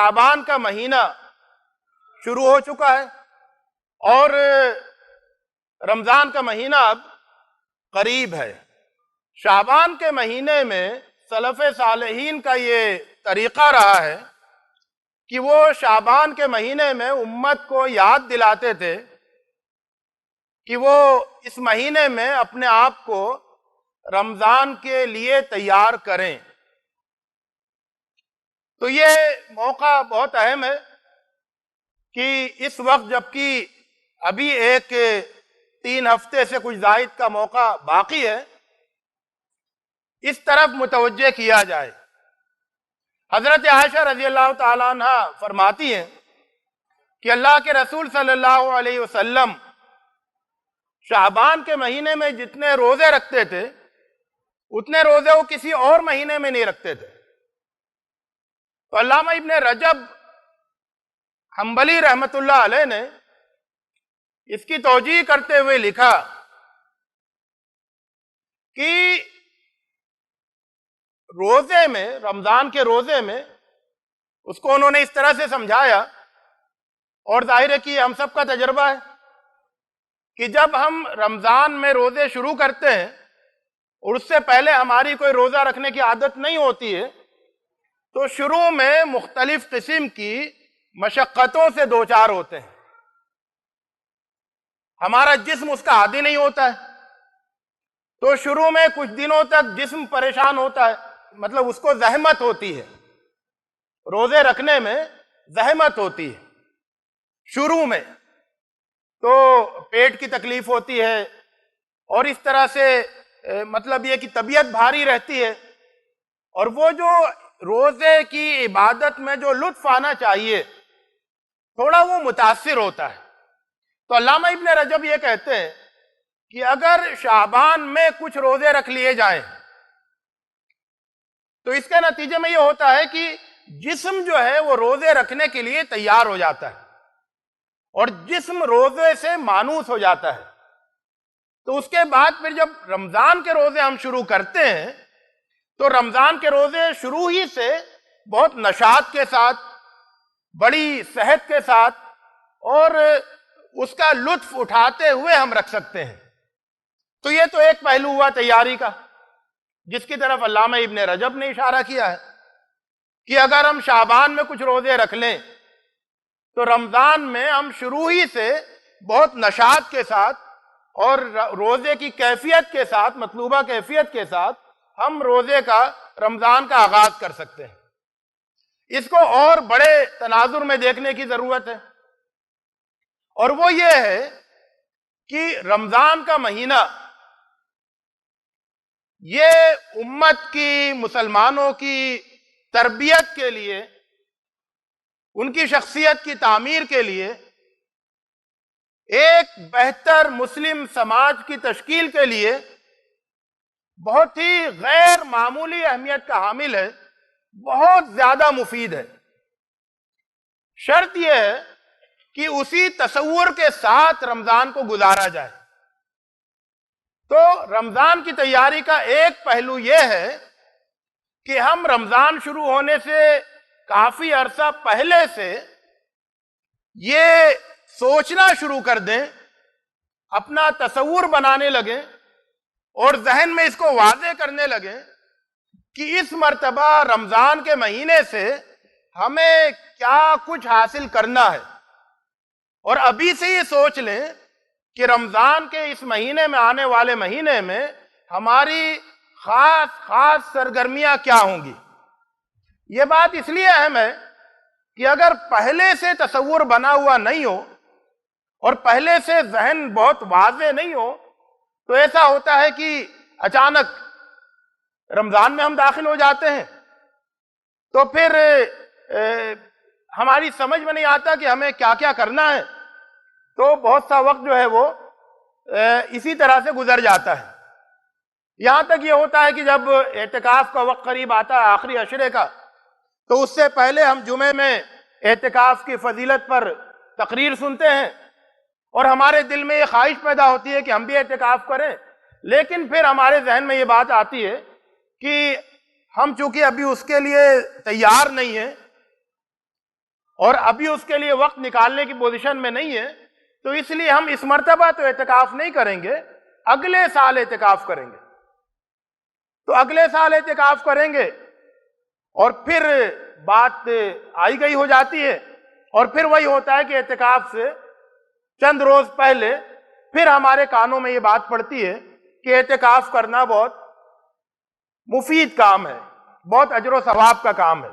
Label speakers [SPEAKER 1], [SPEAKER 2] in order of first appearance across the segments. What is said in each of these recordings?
[SPEAKER 1] شعبان کا مہینہ شروع ہو چکا ہے اور رمضان کا مہینہ اب قریب ہے۔ شعبان کے مہینے میں سلف صالحین کا یہ طریقہ رہا ہے کہ وہ شعبان کے مہینے میں امت کو یاد دلاتے تھے کہ وہ اس مہینے میں اپنے آپ کو رمضان کے لیے تیار کریں۔ تو یہ موقع بہت اہم ہے کہ اس وقت جبکہ ابھی ایک 3 ہفتے سے کچھ زائد کا موقع باقی ہے، اس طرف متوجہ کیا جائے۔ حضرت عائشہ رضی اللہ تعالیٰ عنہ فرماتی ہیں کہ اللہ کے رسول صلی اللہ علیہ وسلم شعبان کے مہینے میں جتنے روزے رکھتے تھے اتنے روزے وہ کسی اور مہینے میں نہیں رکھتے تھے۔ تو علامہ ابن رجب حنبلی رحمۃ اللہ علیہ نے اس کی توجیہ کرتے ہوئے لکھا کہ روزے میں، رمضان کے روزے میں، اس کو انہوں نے اس طرح سے سمجھایا، اور ظاہر ہے کہ ہم سب کا تجربہ ہے کہ جب ہم رمضان میں روزے شروع کرتے ہیں اور اس سے پہلے ہماری کوئی روزہ رکھنے کی عادت نہیں ہوتی ہے تو شروع میں مختلف قسم کی مشقتوں سے دوچار ہوتے ہیں۔ ہمارا جسم اس کا عادی نہیں ہوتا ہے، تو شروع میں کچھ دنوں تک جسم پریشان ہوتا ہے، مطلب اس کو زحمت ہوتی ہے، روزے رکھنے میں زحمت ہوتی ہے شروع میں، تو پیٹ کی تکلیف ہوتی ہے اور اس طرح سے مطلب یہ کہ طبیعت بھاری رہتی ہے، اور وہ جو روزے کی عبادت میں جو لطف آنا چاہیے تھوڑا وہ متاثر ہوتا ہے۔ تو علامہ ابن رجب یہ کہتے ہیں کہ اگر شعبان میں کچھ روزے رکھ لیے جائیں تو اس کے نتیجے میں یہ ہوتا ہے کہ جسم جو ہے وہ روزے رکھنے کے لیے تیار ہو جاتا ہے اور جسم روزے سے مانوس ہو جاتا ہے۔ تو اس کے بعد پھر جب رمضان کے روزے ہم شروع کرتے ہیں تو رمضان کے روزے شروع ہی سے بہت نشاط کے ساتھ، بڑی صحت کے ساتھ اور اس کا لطف اٹھاتے ہوئے ہم رکھ سکتے ہیں۔ تو یہ تو ایک پہلو ہوا تیاری کا، جس کی طرف علامہ ابن رجب نے اشارہ کیا ہے کہ اگر ہم شعبان میں کچھ روزے رکھ لیں تو رمضان میں ہم شروع ہی سے بہت نشاط کے ساتھ اور روزے کی کیفیت کے ساتھ، مطلوبہ کیفیت کے ساتھ ہم روزے کا، رمضان کا آغاز کر سکتے ہیں۔ اس کو اور بڑے تناظر میں دیکھنے کی ضرورت ہے، اور وہ یہ ہے کہ رمضان کا مہینہ یہ امت کی، مسلمانوں کی تربیت کے لیے، ان کی شخصیت کی تعمیر کے لیے، ایک بہتر مسلم سماج کی تشکیل کے لیے بہت ہی غیر معمولی اہمیت کا حامل ہے، بہت زیادہ مفید ہے۔ شرط یہ ہے کہ اسی تصور کے ساتھ رمضان کو گزارا جائے۔ تو رمضان کی تیاری کا ایک پہلو یہ ہے کہ ہم رمضان شروع ہونے سے کافی عرصہ پہلے سے یہ سوچنا شروع کر دیں، اپنا تصور بنانے لگیں اور ذہن میں اس کو واضح کرنے لگیں کہ اس مرتبہ رمضان کے مہینے سے ہمیں کیا کچھ حاصل کرنا ہے، اور ابھی سے یہ سوچ لیں کہ رمضان کے اس مہینے میں، آنے والے مہینے میں ہماری خاص سرگرمیاں کیا ہوں گی۔ یہ بات اس لیے اہم ہے کہ اگر پہلے سے تصور بنا ہوا نہیں ہو اور پہلے سے ذہن بہت واضح نہیں ہو تو ایسا ہوتا ہے کہ اچانک رمضان میں ہم داخل ہو جاتے ہیں تو پھر ہماری سمجھ میں نہیں آتا کہ ہمیں کیا کیا کرنا ہے، تو بہت سا وقت جو ہے وہ اسی طرح سے گزر جاتا ہے۔ یہاں تک یہ ہوتا ہے کہ جب اعتکاف کا وقت قریب آتا ہے، آخری عشرے کا، تو اس سے پہلے ہم جمعے میں اعتکاف کی فضیلت پر تقریر سنتے ہیں اور ہمارے دل میں یہ خواہش پیدا ہوتی ہے کہ ہم بھی اعتکاف کریں، لیکن پھر ہمارے ذہن میں یہ بات آتی ہے کہ ہم چونکہ ابھی اس کے لیے تیار نہیں ہیں اور ابھی اس کے لیے وقت نکالنے کی پوزیشن میں نہیں ہے، تو اس لیے ہم اس مرتبہ تو اعتکاف نہیں کریں گے، اگلے سال اعتکاف کریں گے۔ تو اگلے سال اعتکاف کریں گے، اور پھر بات آئی گئی ہو جاتی ہے، اور پھر وہی ہوتا ہے کہ اعتکاف سے چند روز پہلے پھر ہمارے کانوں میں یہ بات پڑتی ہے کہ اعتکاف کرنا بہت مفید کام ہے، بہت اجر و ثواب کا کام ہے۔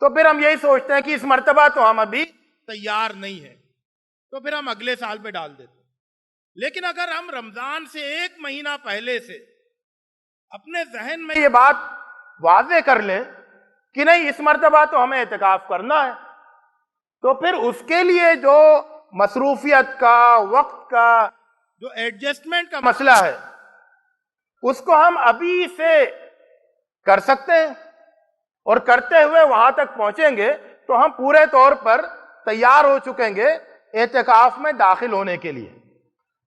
[SPEAKER 1] تو پھر ہم یہی سوچتے ہیں کہ اس مرتبہ تو ہم ابھی تیار نہیں ہیں، تو پھر ہم اگلے سال پہ ڈال دیتے ہیں۔ لیکن اگر ہم رمضان سے 1 مہینہ پہلے سے اپنے ذہن میں یہ بات واضح کر لیں کہ نہیں اس مرتبہ تو ہمیں اعتکاف کرنا ہے، تو پھر اس کے لیے جو مصروفیت کا، وقت کا، جو ایڈجسٹمنٹ کا مسئلہ ہے، اس کو ہم ابھی سے کر سکتے ہیں، اور کرتے ہوئے وہاں تک پہنچیں گے تو ہم پورے طور پر تیار ہو چکیں گے اعتکاف میں داخل ہونے کے لیے۔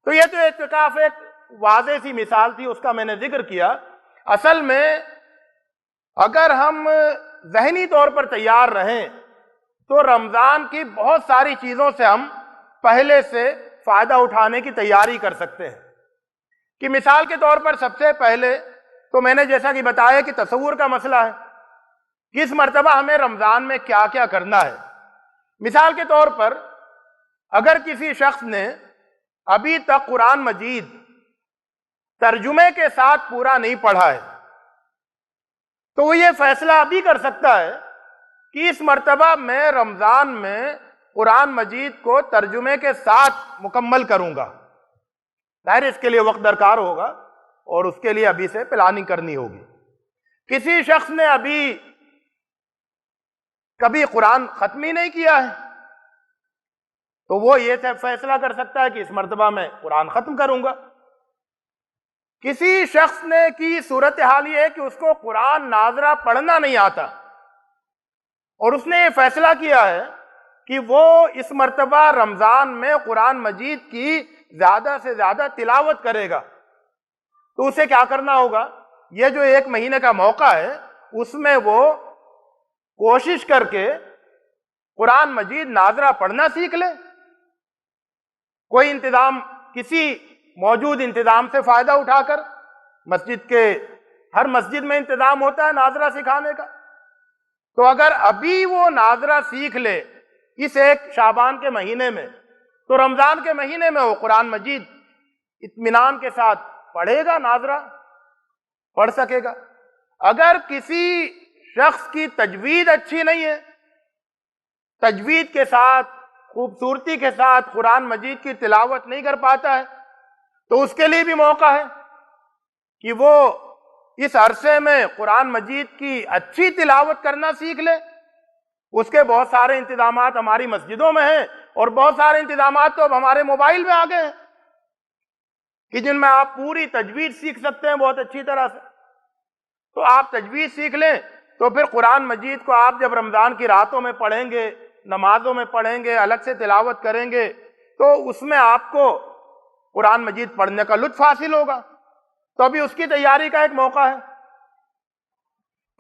[SPEAKER 1] تو یہ تو اعتکاف ایک واضح سی مثال تھی، اس کا میں نے ذکر کیا۔ اصل میں اگر ہم ذہنی طور پر تیار رہیں تو رمضان کی بہت ساری چیزوں سے ہم پہلے سے فائدہ اٹھانے کی تیاری کر سکتے ہیں۔ کہ مثال کے طور پر سب سے پہلے تو میں نے جیسا کہ بتایا کہ تصور کا مسئلہ ہے کہ اس مرتبہ ہمیں رمضان میں کیا کیا کرنا ہے۔ مثال کے طور پر اگر کسی شخص نے ابھی تک قرآن مجید ترجمے کے ساتھ پورا نہیں پڑھا ہے، تو وہ یہ فیصلہ ابھی کر سکتا ہے کہ اس مرتبہ میں رمضان میں قرآن مجید کو ترجمے کے ساتھ مکمل کروں گا۔ ظاہر اس کے لیے وقت درکار ہوگا، اور اس کے لیے ابھی سے پلاننگ کرنی ہوگی۔ کسی شخص نے ابھی کبھی قرآن ختم ہی نہیں کیا ہے، تو وہ یہ فیصلہ کر سکتا ہے کہ اس مرتبہ میں قرآن ختم کروں گا۔ کسی شخص نے کی صورتحال یہ ہے کہ اس کو قرآن ناظرہ پڑھنا نہیں آتا، اور اس نے یہ فیصلہ کیا ہے کہ وہ اس مرتبہ رمضان میں قرآن مجید کی زیادہ سے زیادہ تلاوت کرے گا، تو اسے کیا کرنا ہوگا؟ یہ جو 1 مہینے کا موقع ہے اس میں وہ کوشش کر کے قرآن مجید ناظرہ پڑھنا سیکھ لے۔ کوئی انتظام، کسی موجود انتظام سے فائدہ اٹھا کر، مسجد کے ہر مسجد میں انتظام ہوتا ہے ناظرہ سکھانے کا، تو اگر ابھی وہ ناظرہ سیکھ لے اس 1 شعبان کے مہینے میں، تو رمضان کے مہینے میں وہ قرآن مجید اطمینان کے ساتھ پڑھے گا، ناظرہ پڑھ سکے گا۔ اگر کسی شخص کی تجوید اچھی نہیں ہے، تجوید کے ساتھ، خوبصورتی کے ساتھ قرآن مجید کی تلاوت نہیں کر پاتا ہے، تو اس کے لیے بھی موقع ہے کہ وہ اس عرصے میں قرآن مجید کی اچھی تلاوت کرنا سیکھ لے۔ اس کے بہت سارے انتظامات ہماری مسجدوں میں ہیں، اور بہت سارے انتظامات تو اب ہمارے موبائل میں آ گئے ہیں کہ جن میں آپ پوری تجوید سیکھ سکتے ہیں بہت اچھی طرح سے۔ تو آپ تجوید سیکھ لیں، تو پھر قرآن مجید کو آپ جب رمضان کی راتوں میں پڑھیں گے، نمازوں میں پڑھیں گے، الگ سے تلاوت کریں گے، تو اس میں آپ کو قرآن مجید پڑھنے کا لطف حاصل ہوگا۔ تو ابھی اس کی تیاری کا ایک موقع ہے۔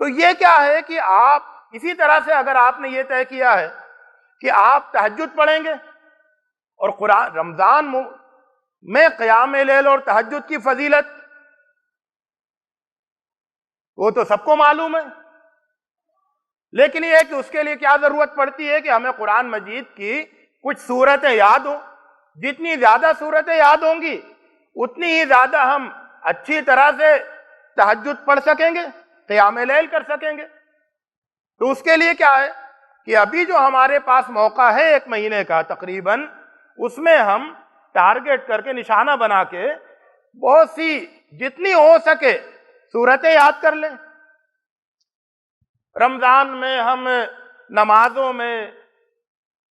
[SPEAKER 1] تو یہ کیا ہے کہ آپ اسی طرح سے اگر آپ نے یہ طے کیا ہے کہ آپ تہجد پڑھیں گے، اور قرآن رمضان میں قیام لیل اور تہجد کی فضیلت وہ تو سب کو معلوم ہے، لیکن یہ ہے کہ اس کے لیے کیا ضرورت پڑتی ہے کہ ہمیں قرآن مجید کی کچھ صورتیں یاد ہوں۔ جتنی زیادہ صورتیں یاد ہوں گی اتنی ہی زیادہ ہم اچھی طرح سے تہجد پڑھ سکیں گے، قیام لیل کر سکیں گے۔ تو اس کے لیے کیا ہے کہ ابھی جو ہمارے پاس موقع ہے 1 مہینے کا تقریباً، اس میں ہم ٹارگٹ کر کے، نشانہ بنا کے بہت سی جتنی ہو سکے صورتیں یاد کر لیں۔ رمضان میں ہم نمازوں میں،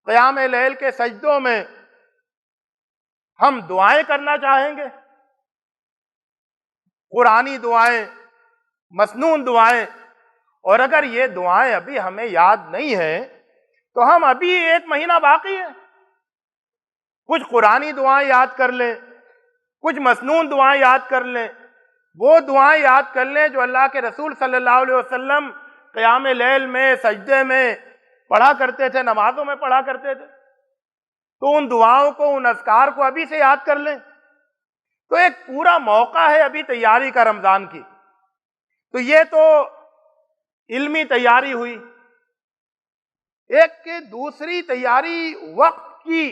[SPEAKER 1] قیام لیل کے سجدوں میں ہم دعائیں کرنا چاہیں گے، قرآنی دعائیں، مسنون دعائیں، اور اگر یہ دعائیں ابھی ہمیں یاد نہیں ہیں تو ہم ابھی 1 مہینہ باقی ہے، کچھ قرآنی دعائیں یاد کر لیں، کچھ مسنون دعائیں یاد کر لیں، وہ دعائیں یاد کر لیں جو اللہ کے رسول صلی اللہ علیہ وسلم قیام لیل میں، سجدے میں پڑھا کرتے تھے، نمازوں میں پڑھا کرتے تھے، تو ان دعاؤں کو، ان اذکار کو ابھی سے یاد کر لیں۔ تو ایک پورا موقع ہے ابھی تیاری کا رمضان کی۔ تو یہ تو علمی تیاری ہوئی۔ ایک دوسری تیاری وقت کی،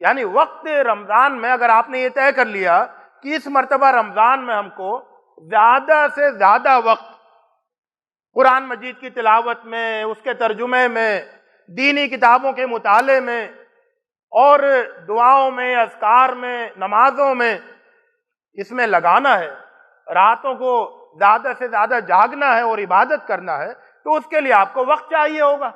[SPEAKER 1] یعنی وقت رمضان میں اگر آپ نے یہ طے کر لیا کہ اس مرتبہ رمضان میں ہم کو زیادہ سے زیادہ وقت قرآن مجید کی تلاوت میں، اس کے ترجمے میں، دینی کتابوں کے مطالعے میں اور دعاؤں میں، اذکار میں، نمازوں میں، اس میں لگانا ہے، راتوں کو زیادہ سے زیادہ جاگنا ہے اور عبادت کرنا ہے، تو اس کے لیے آپ کو وقت چاہیے ہوگا۔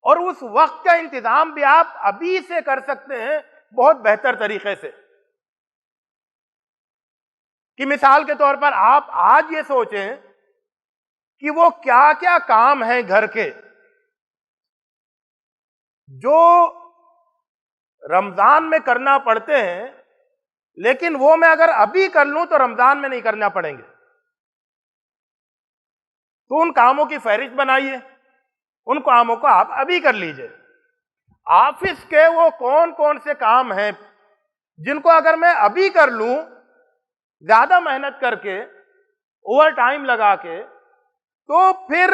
[SPEAKER 1] اور اس وقت کا انتظام بھی آپ ابھی سے کر سکتے ہیں بہت بہتر طریقے سے۔ کہ مثال کے طور پر آپ آج یہ سوچیں کہ وہ کیا کیا کام ہیں گھر کے جو رمضان میں کرنا پڑتے ہیں، لیکن وہ میں اگر ابھی کر لوں تو رمضان میں نہیں کرنا پڑیں گے۔ تو ان کاموں کی فہرست بنائیے، ان کاموں کو آپ ابھی کر لیجئے۔ آفس کے وہ کون کون سے کام ہیں جن کو اگر میں ابھی کر لوں، زیادہ محنت کر کے، اوور ٹائم لگا کے، تو پھر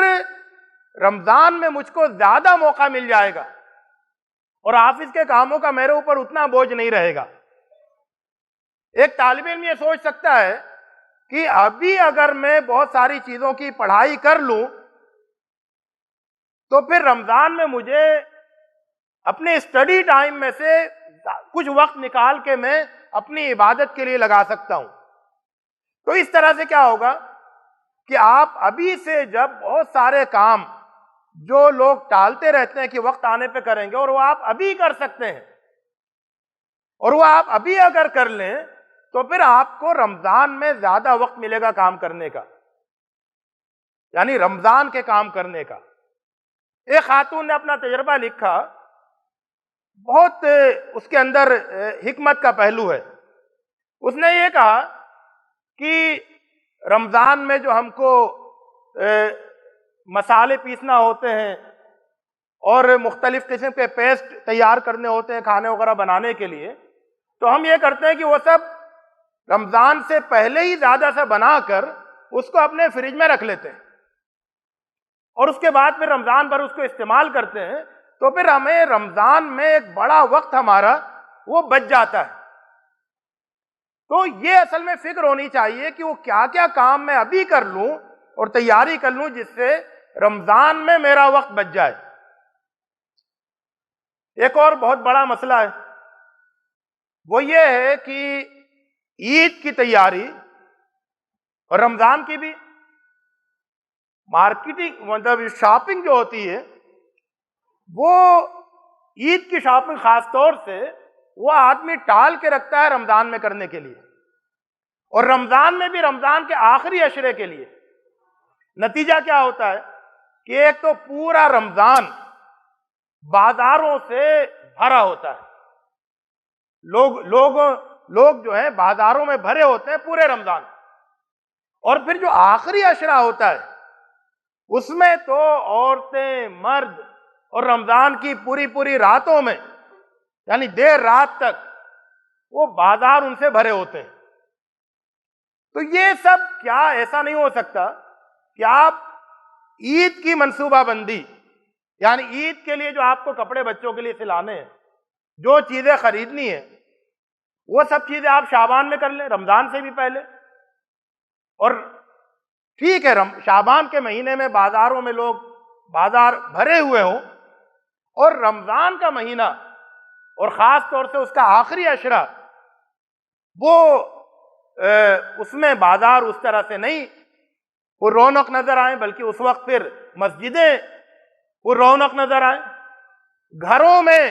[SPEAKER 1] رمضان میں مجھ کو زیادہ موقع مل جائے گا اور آفس کے کاموں کا میرے اوپر اتنا بوجھ نہیں رہے گا۔ ایک طالب علم یہ سوچ سکتا ہے کہ ابھی اگر میں بہت ساری چیزوں کی پڑھائی کر لوں تو پھر رمضان میں مجھے اپنے اسٹڈی ٹائم میں سے کچھ وقت نکال کے میں اپنی عبادت کے لیے لگا سکتا ہوں۔ تو اس طرح سے کیا ہوگا کہ آپ ابھی سے جب بہت سارے کام جو لوگ ٹالتے رہتے ہیں کہ وقت آنے پہ کریں گے، اور وہ آپ ابھی کر سکتے ہیں، اور وہ آپ ابھی اگر کر لیں تو پھر آپ کو رمضان میں زیادہ وقت ملے گا کام کرنے کا، یعنی رمضان کے کام کرنے کا۔ ایک خاتون نے اپنا تجربہ لکھا، بہت اس کے اندر حکمت کا پہلو ہے۔ اس نے یہ کہا کہ رمضان میں جو ہم کو مسالے پیسنا ہوتے ہیں اور مختلف قسم کے پیسٹ تیار کرنے ہوتے ہیں کھانے وغیرہ بنانے کے لیے، تو ہم یہ کرتے ہیں کہ وہ سب رمضان سے پہلے ہی زیادہ سے بنا کر اس کو اپنے فریج میں رکھ لیتے ہیں، اور اس کے بعد پھر رمضان بھر اس کو استعمال کرتے ہیں، تو پھر ہمیں رمضان میں ایک بڑا وقت ہمارا وہ بچ جاتا ہے۔ تو یہ اصل میں فکر ہونی چاہیے کہ وہ کیا کیا کام میں ابھی کر لوں اور تیاری کر لوں جس سے رمضان میں میرا وقت بچ جائے۔ ایک اور بہت بڑا مسئلہ ہے، وہ یہ ہے کہ عید کی تیاری اور رمضان کی بھی مارکیٹنگ، مطلب شاپنگ جو ہوتی ہے، وہ عید کی شاپنگ خاص طور سے وہ آدمی ٹال کے رکھتا ہے رمضان میں کرنے کے لیے، اور رمضان میں بھی رمضان کے آخری عشرے کے لیے۔ نتیجہ کیا ہوتا ہے کہ ایک تو پورا رمضان بازاروں سے بھرا ہوتا ہے، لوگ جو ہیں بازاروں میں بھرے ہوتے ہیں پورے رمضان، اور پھر جو آخری عشرہ ہوتا ہے اس میں تو عورتیں، مرد، اور رمضان کی پوری راتوں میں، یعنی دیر رات تک وہ بازار ان سے بھرے ہوتے ہیں۔ تو یہ سب کیا ایسا نہیں ہو سکتا کہ آپ عید کی منصوبہ بندی، یعنی عید کے لیے جو آپ کو کپڑے بچوں کے لیے سلانے ہیں، جو چیزیں خریدنی ہیں، وہ سب چیزیں آپ شعبان میں کر لیں، رمضان سے بھی پہلے۔ اور ٹھیک ہے شعبان کے مہینے میں بازاروں میں لوگ بازار بھرے ہوئے ہوں، اور رمضان کا مہینہ اور خاص طور سے اس کا آخری عشرہ، وہ اس میں بازار اس طرح سے نہیں وہ رونق نظر آئیں، بلکہ اس وقت پھر مسجدیں وہ رونق نظر آئیں، گھروں میں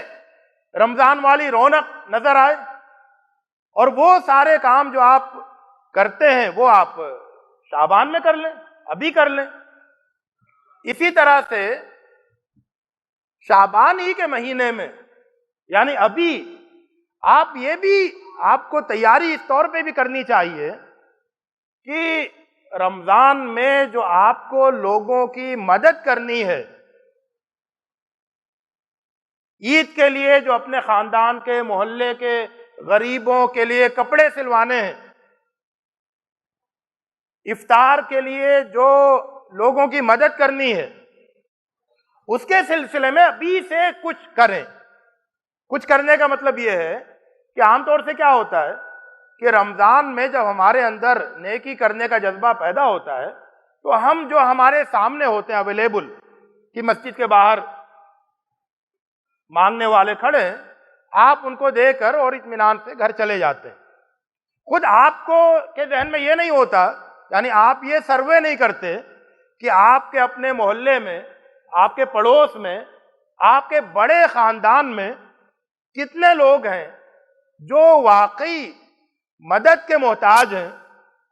[SPEAKER 1] رمضان والی رونق نظر آئے، اور وہ سارے کام جو آپ کرتے ہیں وہ آپ شعبان میں کر لیں، ابھی کر لیں۔ اسی طرح سے شعبان ہی کے مہینے میں، یعنی ابھی آپ یہ بھی آپ کو تیاری اس طور پہ بھی کرنی چاہیے کہ رمضان میں جو آپ کو لوگوں کی مدد کرنی ہے، عید کے لیے جو اپنے خاندان کے محلے کے غریبوں کے لیے کپڑے سلوانے ہیں، افطار کے لیے جو لوگوں کی مدد کرنی ہے، اس کے سلسلے میں ابھی سے کچھ کریں۔ کچھ کرنے کا مطلب یہ ہے کہ عام طور سے کیا ہوتا ہے کہ رمضان میں جب ہمارے اندر نیکی کرنے کا جذبہ پیدا ہوتا ہے تو ہم جو ہمارے سامنے ہوتے ہیں اویلیبل، کہ مسجد کے باہر مانگنے والے کھڑے ہیں، آپ ان کو دے کر اور اطمینان سے گھر چلے جاتے ہیں۔ خود آپ کو کے ذہن میں یہ نہیں ہوتا، یعنی آپ یہ سروے نہیں کرتے کہ آپ کے اپنے محلے میں، آپ کے پڑوس میں، آپ کے بڑے خاندان میں کتنے لوگ ہیں جو واقعی مدد کے محتاج ہیں،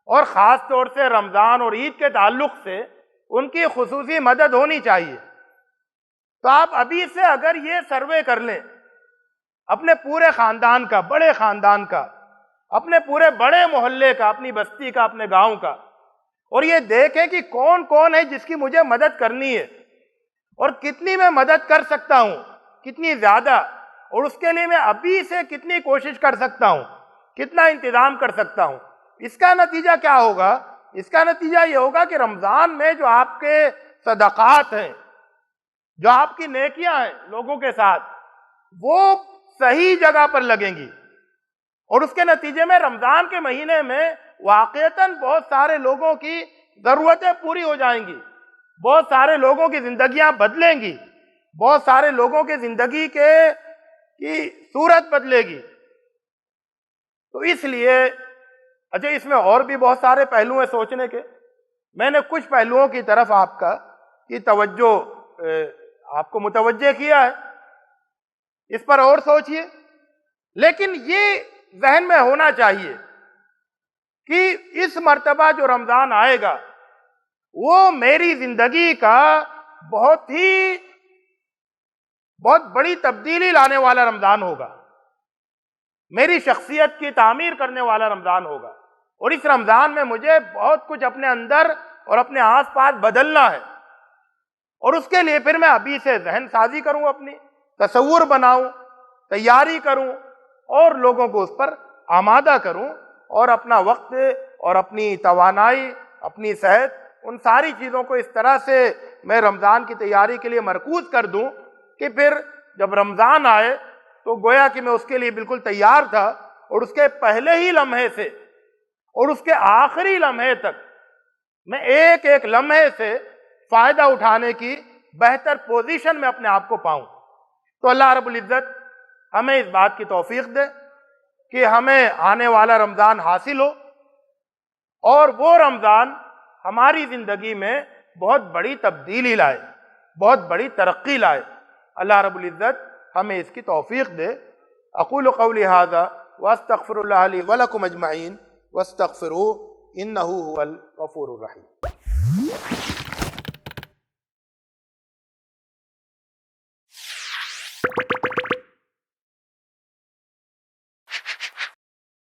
[SPEAKER 1] اور خاص طور سے رمضان اور عید کے تعلق سے ان کی خصوصی مدد ہونی چاہیے۔ تو آپ ابھی سے اگر یہ سروے کر لیں اپنے پورے خاندان کا، بڑے خاندان کا، اپنے پورے بڑے محلے کا، اپنی بستی کا، اپنے گاؤں کا، اور یہ دیکھیں کہ کون کون ہے جس کی مجھے مدد کرنی ہے اور کتنی میں مدد کر سکتا ہوں، کتنی زیادہ، اور اس کے لیے میں ابھی سے کتنی کوشش کر سکتا ہوں، کتنا انتظام کر سکتا ہوں۔ اس کا نتیجہ کیا ہوگا؟ اس کا نتیجہ یہ ہوگا کہ رمضان میں جو آپ کے صدقات ہیں، جو آپ کی نیکیاں ہیں لوگوں کے ساتھ، وہ صحیح جگہ پر لگیں گی، اور اس کے نتیجے میں رمضان کے مہینے میں واقعتاً بہت سارے لوگوں کی ضرورتیں پوری ہو جائیں گی، بہت سارے لوگوں کی زندگیاں بدلیں گی، بہت سارے لوگوں کی زندگی کی صورت بدلے گی۔ تو اس لیے اچھا، اس میں اور بھی بہت سارے پہلو ہیں سوچنے کے، میں نے کچھ پہلوؤں کی طرف آپ کی توجہ آپ کو متوجہ کیا ہے، اس پر اور سوچئے۔ لیکن یہ ذہن میں ہونا چاہیے کہ اس مرتبہ جو رمضان آئے گا وہ میری زندگی کا بہت بڑی تبدیلی لانے والا رمضان ہوگا، میری شخصیت کی تعمیر کرنے والا رمضان ہوگا، اور اس رمضان میں مجھے بہت کچھ اپنے اندر اور اپنے آس پاس بدلنا ہے، اور اس کے لیے پھر میں ابھی سے ذہن سازی کروں، اپنی تصور بناؤں، تیاری کروں، اور لوگوں کو اس پر آمادہ کروں، اور اپنا وقت اور اپنی توانائی، اپنی صحت، ان ساری چیزوں کو اس طرح سے میں رمضان کی تیاری کے لیے مرکوز کر دوں کہ پھر جب رمضان آئے تو گویا کہ میں اس کے لیے بالکل تیار تھا، اور اس کے پہلے ہی لمحے سے اور اس کے آخری لمحے تک میں ایک ایک لمحے سے فائدہ اٹھانے کی بہتر پوزیشن میں اپنے آپ کو پاؤں۔ تو اللہ رب العزت ہمیں اس بات کی توفیق دے کہ ہمیں آنے والا رمضان حاصل ہو، اور وہ رمضان ہماری زندگی میں بہت بڑی تبدیلی لائے، بہت بڑی ترقی لائے۔ اللہ رب العزت ہمیں اس کی توفیق دے۔ اقول قولی ھذا واستغفر اللہ لی ولکم اجمعین واستغفروہ انہ ھو الغفور الرحیم۔